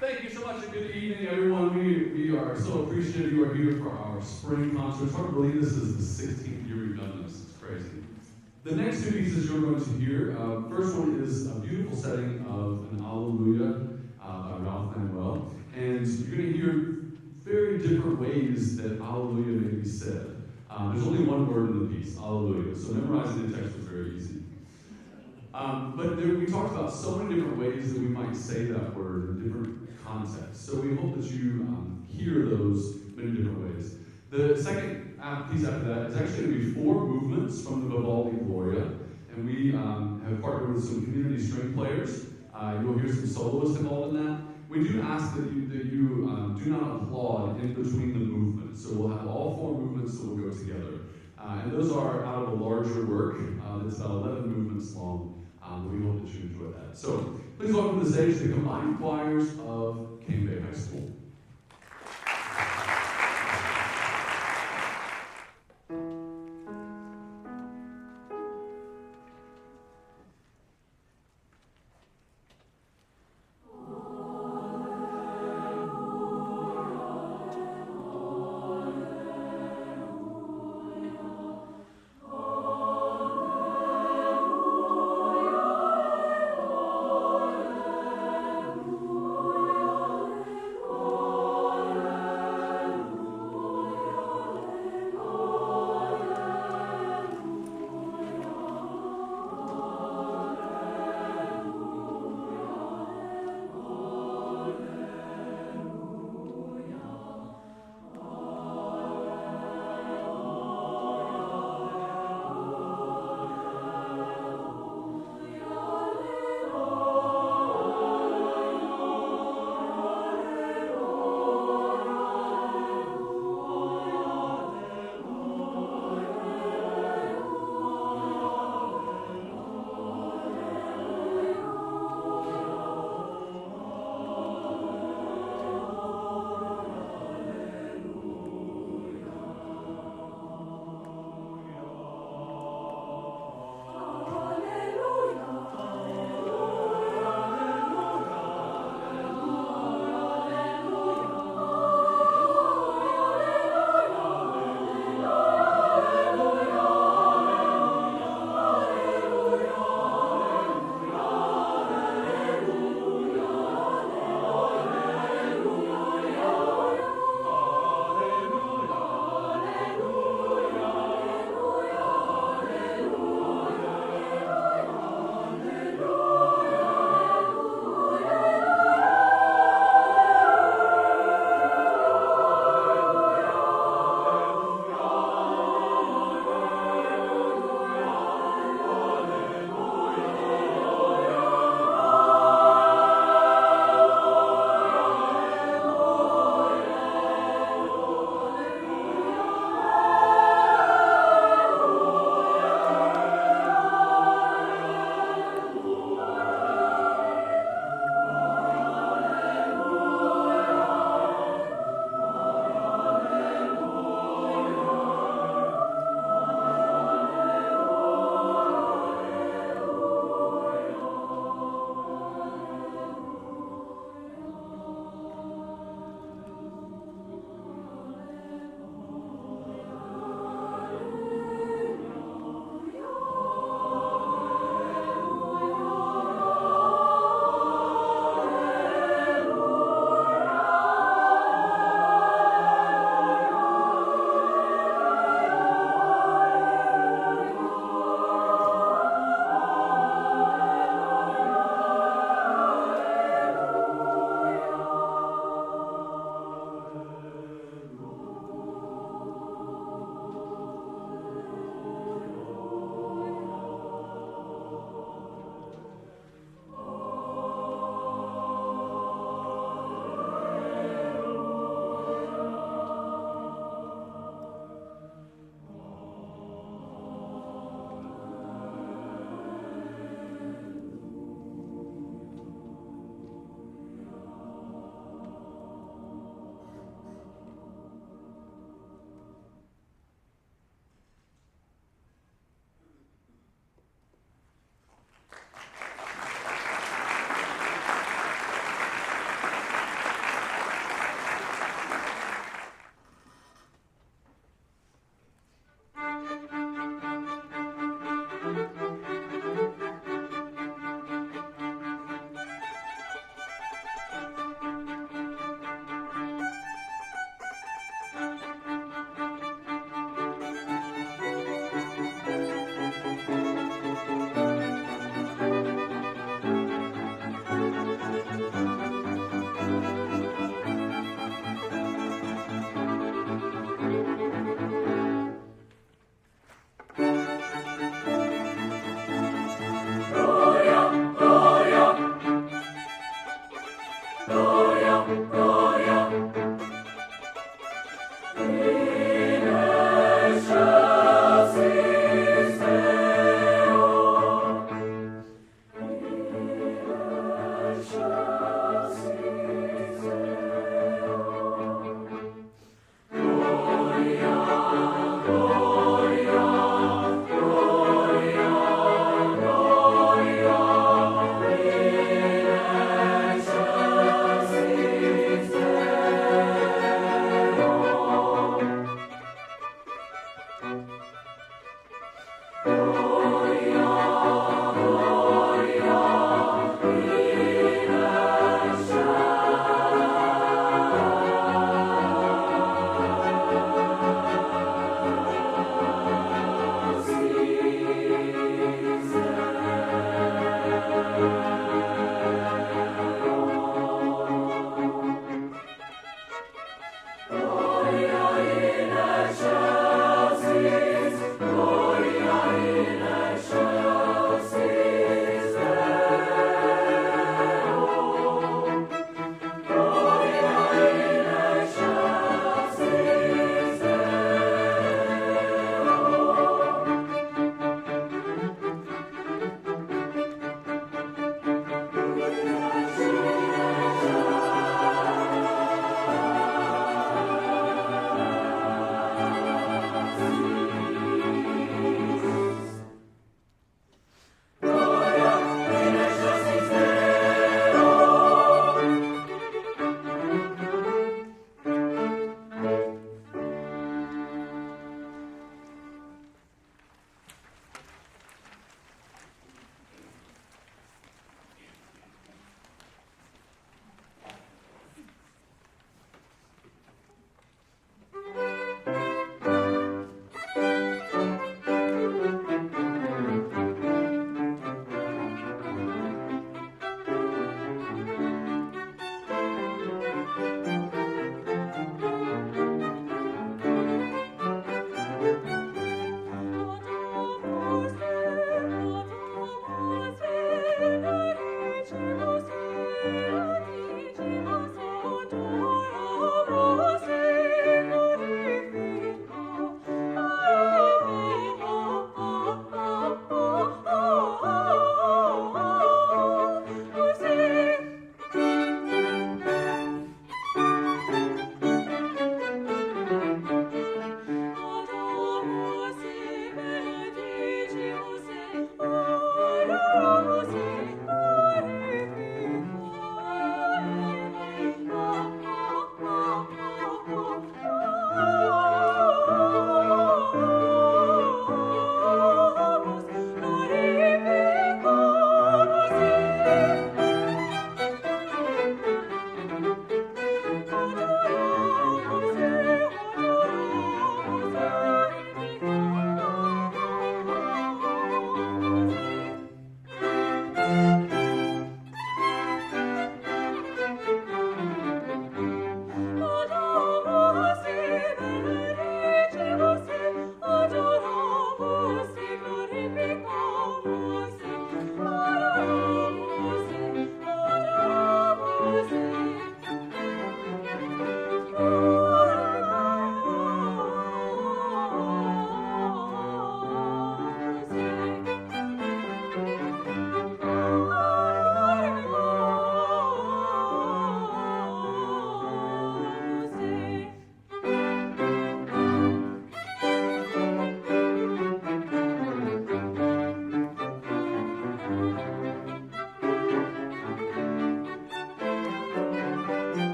Thank you so much and good evening, everyone. We are so appreciative you are here for our spring concert. It's hard to believe this is the 16th year we've done this. It's crazy. The next two pieces you're going to hear, first one is a beautiful setting of an Alleluia by Manuel. And you're going to hear very different ways that Alleluia may be said. There's only one word in the piece, Alleluia, so memorizing the text was very easy. We talked about so many different ways that we might say that word in different contexts. So we hope that you hear those many different ways. The second piece after that is actually going to be 4 movements from the Vivaldi Gloria, and we have partnered with some community string players. You'll hear some soloists involved in that. We do ask that you do not applaud in between the movements. So we'll have all 4 movements that will go together. And those are out of a larger work that's about 11 movements long. But we hope that you enjoy that. So please welcome to the stage the combined choirs of Cane Bay High School. Oh Gloria,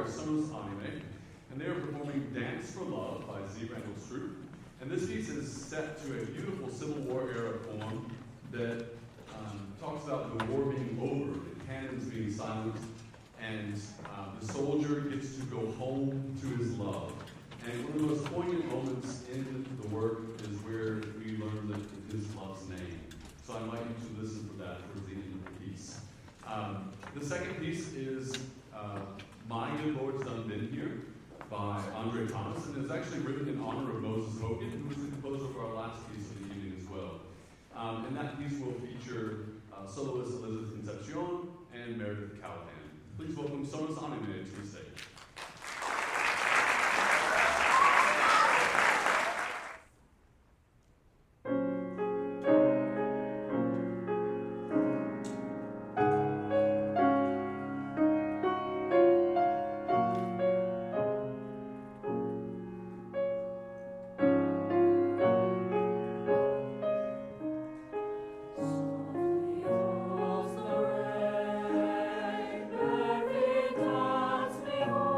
Sonus Animae, and they are performing Dance for Love by Randall Stroope. And this piece is set to a beautiful Civil War era poem that talks about the war being over, the cannons being silenced, and the soldier gets to go home to his love. And one of the most poignant moments in the work is where we learn his love's name. So I invite you to listen for that towards the end of the piece. The second piece is My Good Lord's Done Been Here by André and it's actually written in honor of Moses Hogan, who was the composer for our last piece of the evening as well. And that piece will feature soloist Elizabeth Concepcion and Meredith Callahan. Please welcome Sonus Animae to the stage. Perfect dance, behold.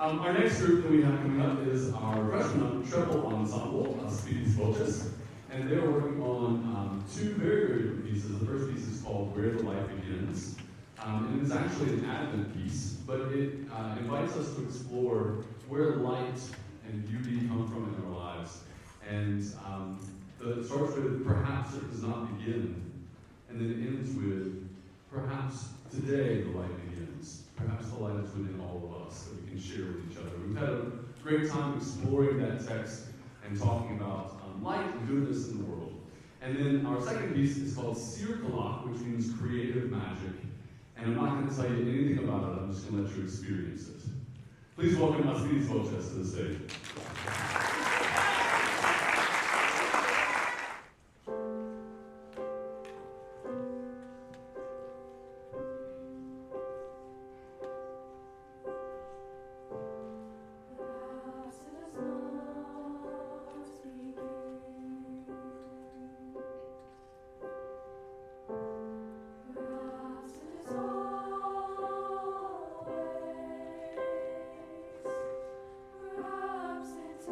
Our next group that we have coming up is our freshman treble ensemble, Aspidis Voces, and they're working on two very, very different pieces. The first piece is called Where the Light Begins, and it's actually an Advent piece, but it invites us to explore where light and beauty come from in our lives. And it starts with, perhaps it does not begin, and then it ends with, perhaps today the light begins. Perhaps the light is within all of us that we can share with each other. We've had a great time exploring that text and talking about light and goodness in the world. And then our second piece is called Sih'r, which means creative magic. And I'm not going to tell you anything about it, I'm just going to let you experience it. Please welcome Aspidis Voces to the stage. Perhaps it's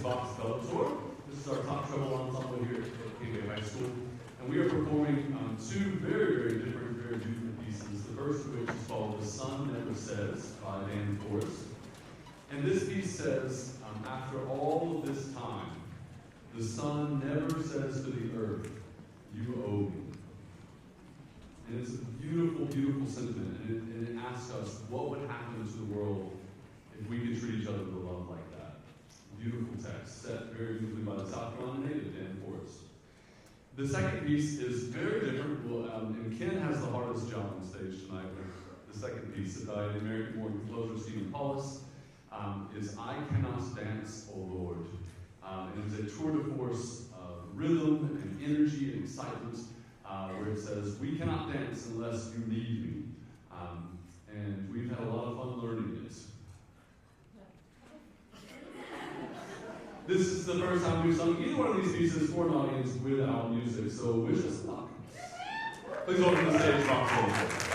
Vox Bellator. This is our top treble ensemble here at Kenney High School. And we are performing two very different pieces. The first of which is called The Sun Never Says by Forrest. And this piece says, after all of this time, the sun never says to the earth, you owe me. And it's a beautiful sentiment. And it asks us, what would happen to the world if we could treat each other with love like that? Beautiful text, set very beautifully by the South Carolina native, Forrest. The second piece is very different. And Ken has the hardest job on stage tonight with the second piece by the American-born composer Paulus. Is I Cannot Dance, O Lord. And it's a tour de force of rhythm and energy and excitement where it says, we cannot dance unless you need me. And we've had a lot of fun learning it. This is the first time we've sung either one of these pieces for an audience without music, so wish us luck. Please welcome to the stage, Vox Bellator.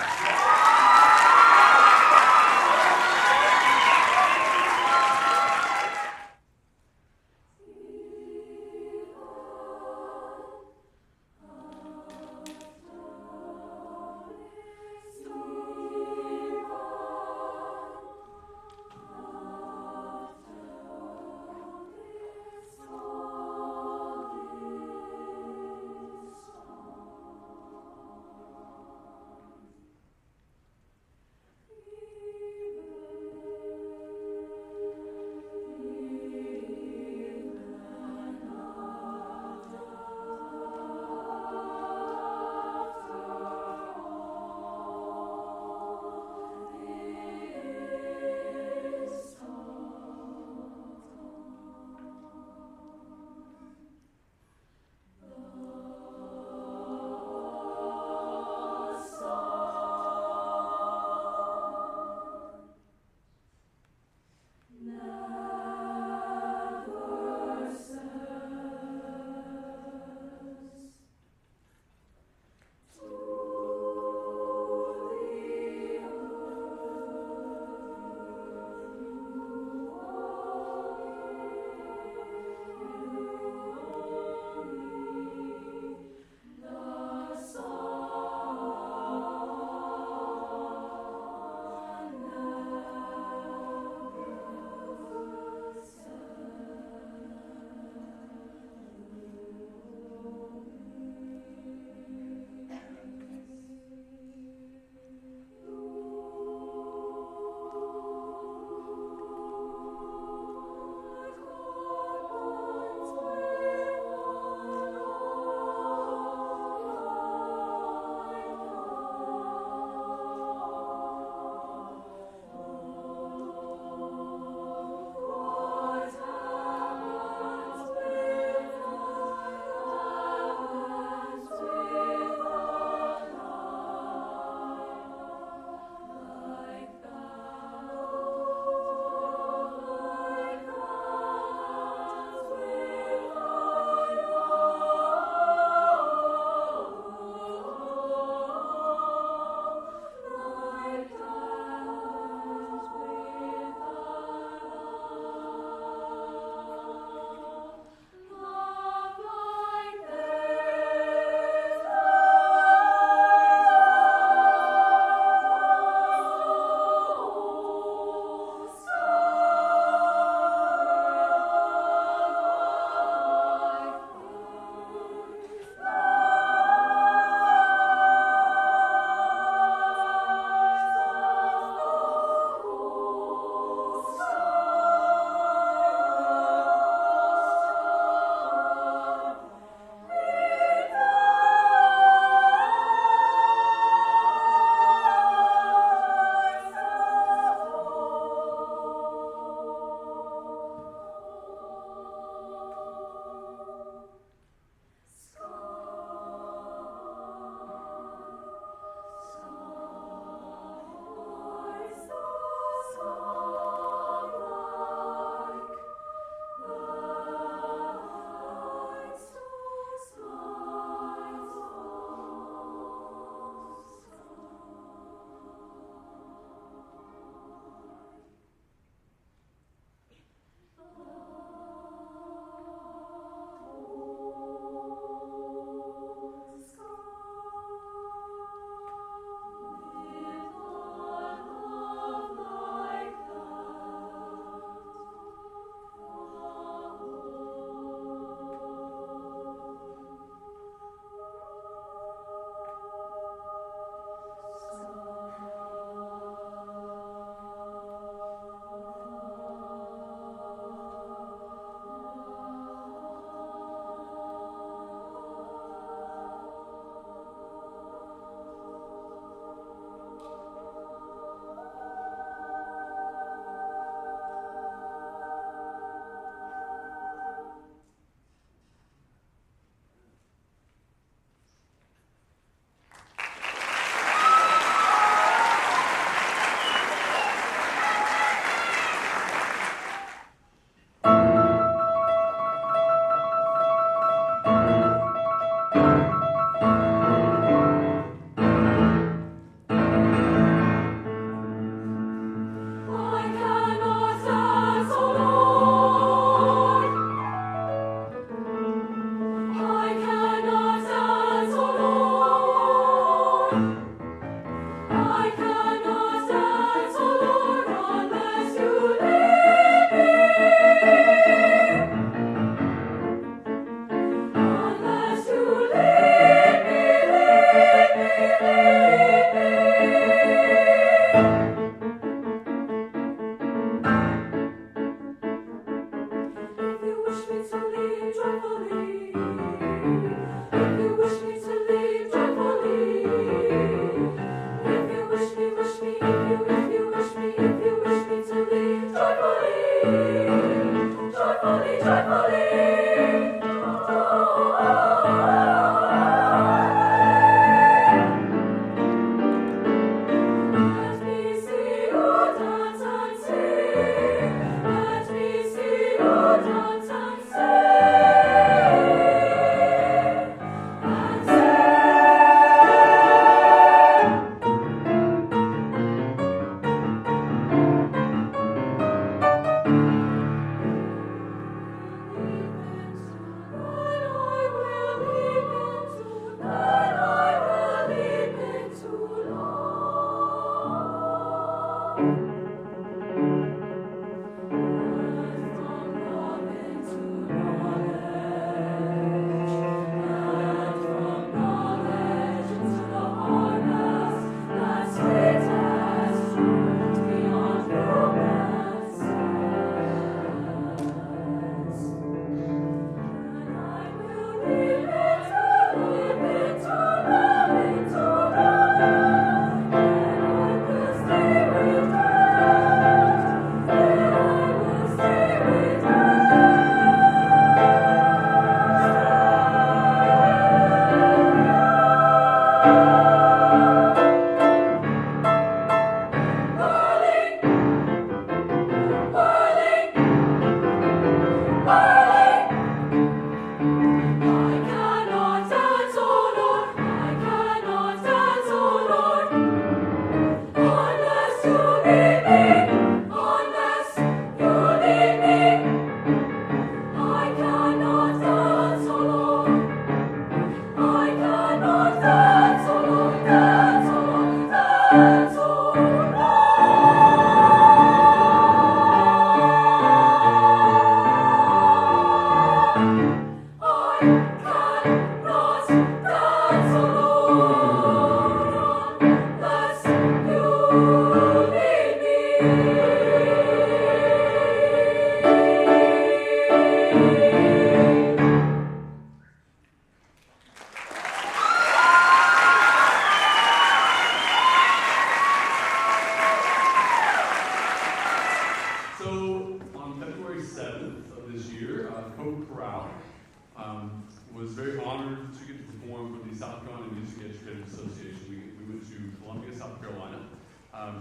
Was very honored to get to perform for the South Carolina Music Educators Association. We went to Columbia, South Carolina,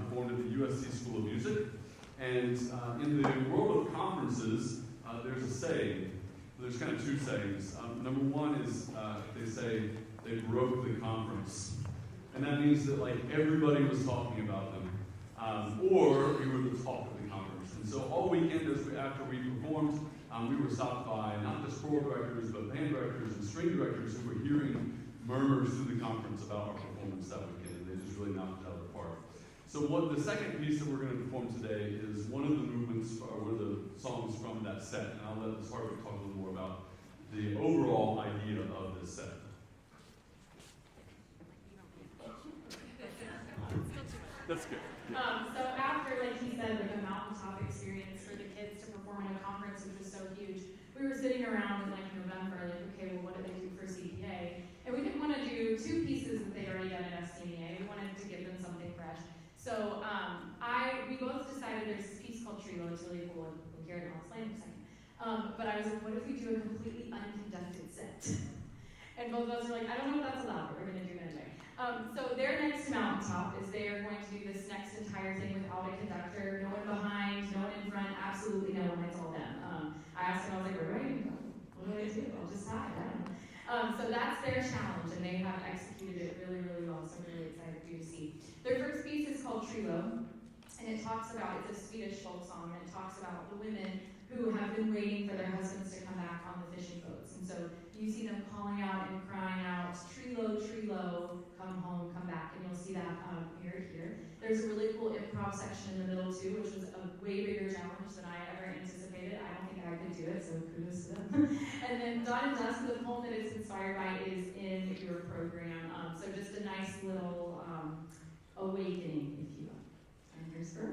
performed at the USC School of Music, and in the world of conferences, there's a saying. There's kind of two sayings. Number one is they say they broke the conference, and that means that like everybody was talking about them, or we would have talked at the conference. And so all weekend, after we performed, we were stopped by not just choral directors, but band directors and string directors who were hearing murmurs through the conference about our performance that weekend, and they just really knocked it out of the park. So the second piece that we're going to perform today is one of the movements, or one of the songs from that set, and I'll let Hardwick talk a little more about the overall idea of this set. That's good. Yeah. So after, like he said, like a mountaintop experience for the kids to perform at a conference, which was so huge, we were sitting around in like November, like, okay, well, what do they do for CPA? And we didn't want to do two pieces that they'd already done at STMEA. We wanted to give them something fresh. So we both decided there's this piece called Trilo. It's really cool. We'll hear it and I'll explain in a second. But I was like, what if we do a completely unconducted set? And both of us were like, I don't know if that's allowed, but we're going to do it anyway. So their next mountaintop is they are going to do this next entire thing without a conductor, no one behind, no one in front, absolutely no one, it's all them. I asked them, I was like, where do I even go? What do I do? I'll just die, I don't know. So that's their challenge, and they have executed it really, really well, so I'm really excited for you to see. Their first piece is called Trilo, and it talks about, it's a Swedish folk song, and it talks about the women who have been waiting for their husbands to come back on the fishing boats. And so you see them calling out and crying out, Trilo, Trilo, come home, come back, and you'll see that mirrored here. There's a really cool improv section in the middle too, which was a way bigger challenge than I ever anticipated. I don't think I could do it, so kudos to them. And then Dawn and Dusk, the poem that it's inspired by, is in your program. So just a nice little awakening, if you will. And here's her.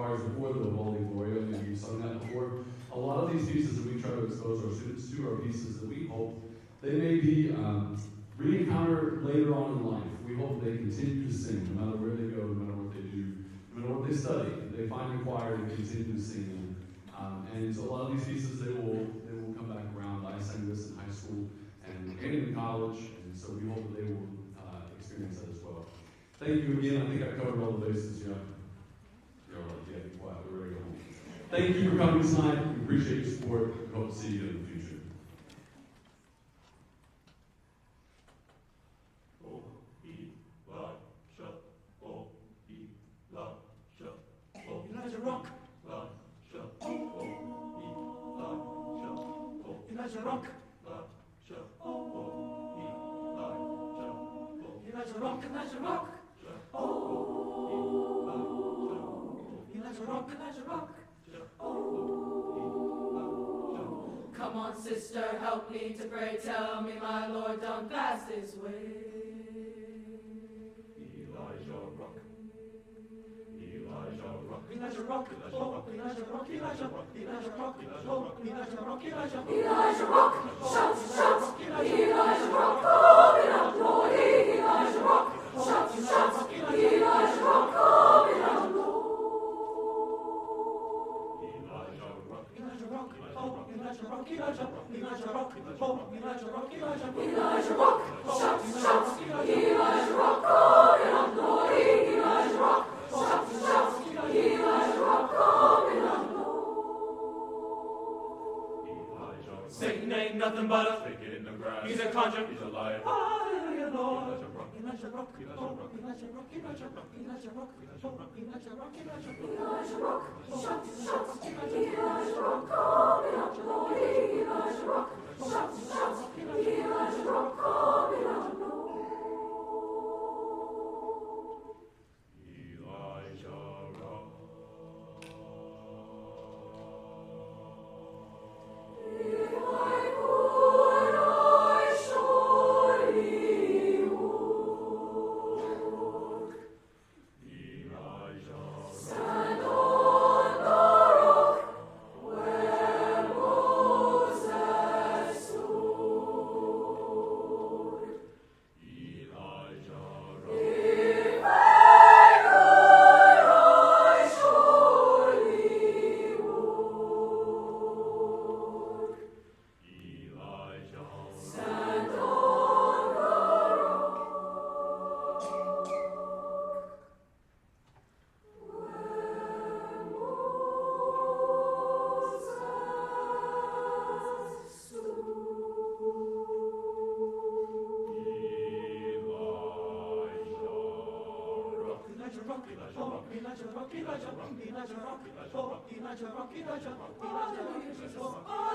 Before the Vivaldi Gloria, maybe you've sung that before. A lot of these pieces that we try to expose our students to are pieces that we hope they may be re-encountered later on in life. We hope they continue to sing, no matter where they go, no matter what they do, no matter what they study. They find a choir and continue to sing them. And so a lot of these pieces, they will come back around. I sang this in high school and in college, and so we hope that they will experience that as well. Thank you again. I think I covered all the bases. Be quiet. We're ready to go home. Thank you for coming tonight. We appreciate your support. We hope to see you in the future. Come on, sister, help me to pray. Tell me, my Lord, don't pass this way. Elijah rock. Elijah rock. Elijah rock. Oh, Elijah rock. Elijah rock. Elijah rock. Oh, Elijah rock. Elijah rock. Elijah rock. Shout, shout. Elijah rock. Coming out, Lord. Elijah rock. Shout, shout. Elijah rock. Coming out, Lord. Elijah rock, Elijah rock, oh, Elijah rock, Elijah rock, shout, shout, Elijah rock, calling on glory, Elijah rock, shout, shout, Elijah rock, calling on Lord. Satan ain't nothing but a thicket in the grass. He's a conjure, he's a liar. Hallelujah, Lord. Alleluia, Jesus.